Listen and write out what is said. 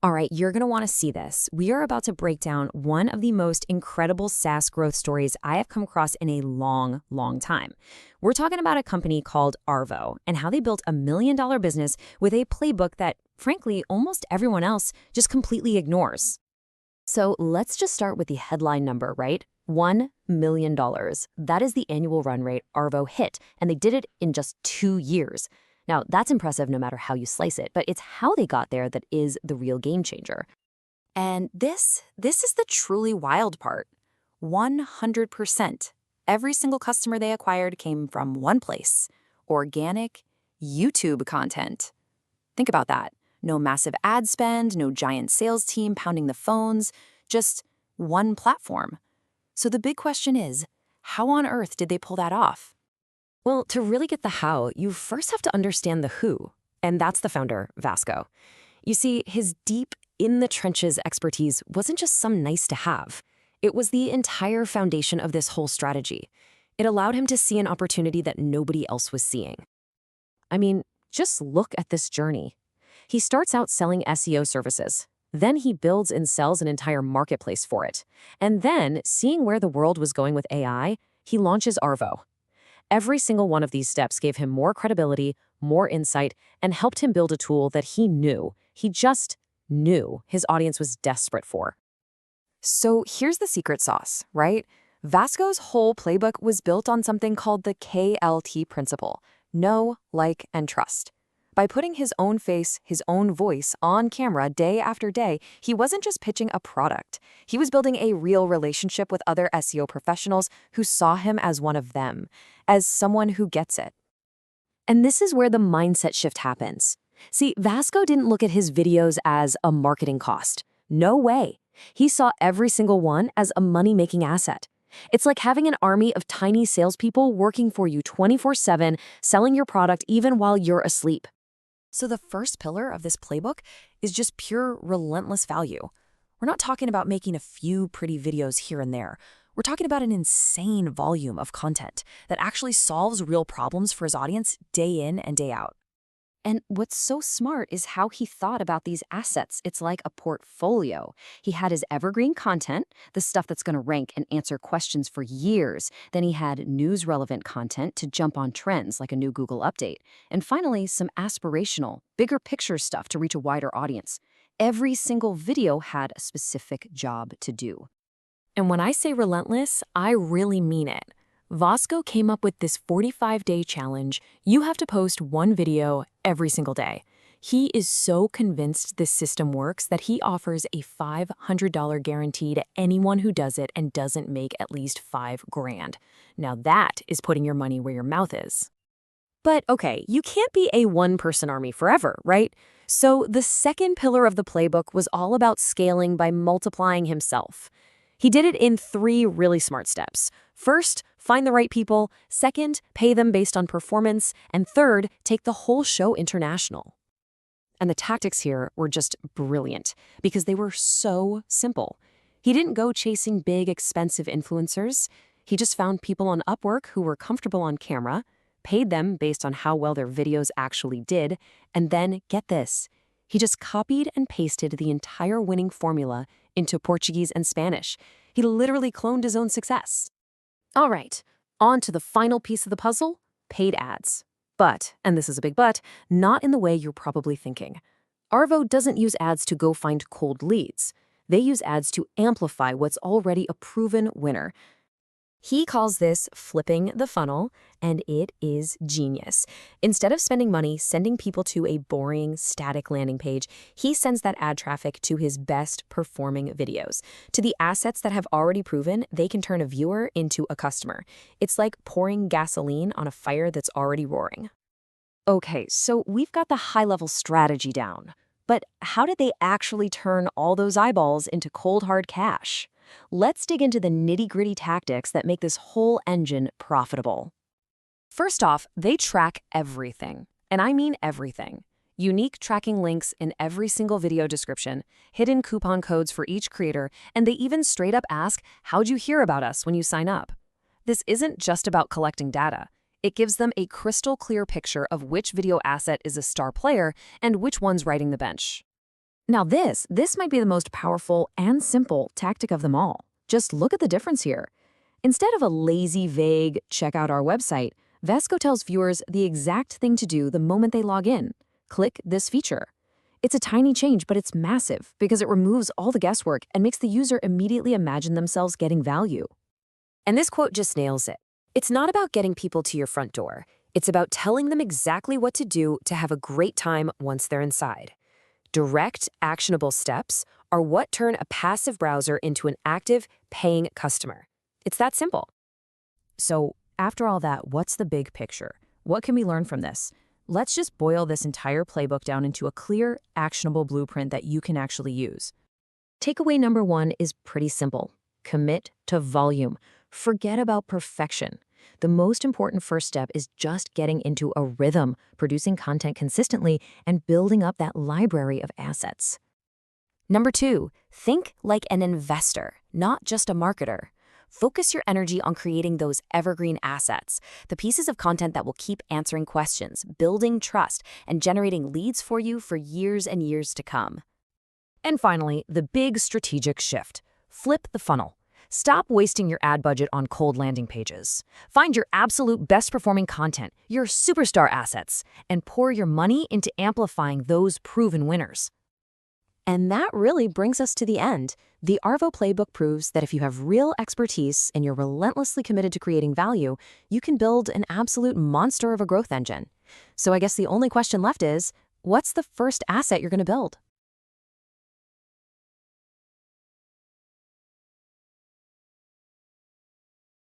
All right, you're going to want to see this. We are about to break down one of the most incredible SaaS growth stories I have come across in a long, long time. We're talking about a company called Arvow and how they built $1 million business with a playbook that, frankly, almost everyone else just completely ignores. So let's just start with the headline number, right? $1 million. That is the annual run rate Arvow hit, and they did it in just 2 years. Now, that's impressive no matter how you slice it, but it's how they got there that is the real game changer. And this is the truly wild part. 100%. Every single customer they acquired came from one place: organic YouTube content. Think about that. No massive ad spend, no giant sales team pounding the phones, just one platform. So the big question is, how on earth did they pull that off? Well, to really get the how, you first have to understand the who, and that's the founder, Vasco. You see, his deep, in-the-trenches expertise wasn't just some nice to have. It was the entire foundation of this whole strategy. It allowed him to see an opportunity that nobody else was seeing. I mean, just look at this journey. He starts out selling SEO services. Then he builds and sells an entire marketplace for it. And then, seeing where the world was going with AI, he launches Arvow. Every single one of these steps gave him more credibility, more insight, and helped him build a tool that he just knew his audience was desperate for. So here's the secret sauce, right? Vasco's whole playbook was built on something called the KLT principle: know, like, and trust. By putting his own face, his own voice on camera day after day, he wasn't just pitching a product. He was building a real relationship with other SEO professionals who saw him as one of them, as someone who gets it. And this is where the mindset shift happens. See, Vasco didn't look at his videos as a marketing cost. No way. He saw every single one as a money-making asset. It's like having an army of tiny salespeople working for you 24/7, selling your product even while you're asleep. So the first pillar of this playbook is just pure relentless value. We're not talking about making a few pretty videos here and there. We're talking about an insane volume of content that actually solves real problems for his audience day in and day out. And what's so smart is how he thought about these assets. It's like a portfolio. He had his evergreen content, the stuff that's going to rank and answer questions for years. Then he had news-relevant content to jump on trends, like a new Google update. And finally, some aspirational, bigger picture stuff to reach a wider audience. Every single video had a specific job to do. And when I say relentless, I really mean it. Vasco came up with this 45-day challenge. You have to post one video every single day. He is so convinced this system works that he offers a $500 guarantee to anyone who does it and doesn't make at least $5,000. Now that is putting your money where your mouth is. But okay, you can't be a one-person army forever, right? So the second pillar of the playbook was all about scaling by multiplying himself. He did it in 3 really smart steps. First, find the right people. Second, pay them based on performance. And third, take the whole show international. And the tactics here were just brilliant because they were so simple. He didn't go chasing big, expensive influencers. He just found people on Upwork who were comfortable on camera, paid them based on how well their videos actually did, and then, get this, he just copied and pasted the entire winning formula into Portuguese and Spanish. He literally cloned his own success. All right, on to the final piece of the puzzle: paid ads. But, and this is a big but, not in the way you're probably thinking. Arvow doesn't use ads to go find cold leads. They use ads to amplify what's already a proven winner. He calls this flipping the funnel, and it is genius. Instead of spending money sending people to a boring, static landing page, he sends that ad traffic to his best performing videos, to the assets that have already proven they can turn a viewer into a customer. It's like pouring gasoline on a fire that's already roaring. Okay, so we've got the high-level strategy down. But how did they actually turn all those eyeballs into cold, hard cash? Let's dig into the nitty-gritty tactics that make this whole engine profitable. First off, they track everything. And I mean everything. Unique tracking links in every single video description, hidden coupon codes for each creator, and they even straight up ask, how'd you hear about us when you sign up? This isn't just about collecting data. It gives them a crystal clear picture of which video asset is a star player and which one's riding the bench. Now this might be the most powerful and simple tactic of them all. Just look at the difference here. Instead of a lazy, vague, check out our website, Vasco tells viewers the exact thing to do the moment they log in. Click this feature. It's a tiny change, but it's massive because it removes all the guesswork and makes the user immediately imagine themselves getting value. And this quote just nails it. It's not about getting people to your front door. It's about telling them exactly what to do to have a great time once they're inside. Direct, actionable steps are what turn a passive browser into an active, paying customer. It's that simple. So, after all that, what's the big picture? What can we learn from this? Let's just boil this entire playbook down into a clear, actionable blueprint that you can actually use. Takeaway number 1 is pretty simple. Commit to volume. Forget about perfection. The most important first step is just getting into a rhythm, producing content consistently, and building up that library of assets. Number 2, think like an investor, not just a marketer. Focus your energy on creating those evergreen assets, the pieces of content that will keep answering questions, building trust, and generating leads for you for years and years to come. And finally, the big strategic shift. Flip the funnel. Stop wasting your ad budget on cold landing pages. Find your absolute best-performing content, your superstar assets, and pour your money into amplifying those proven winners. And that really brings us to the end. The Arvow playbook proves that if you have real expertise and you're relentlessly committed to creating value, you can build an absolute monster of a growth engine. So I guess the only question left is, what's the first asset you're going to build?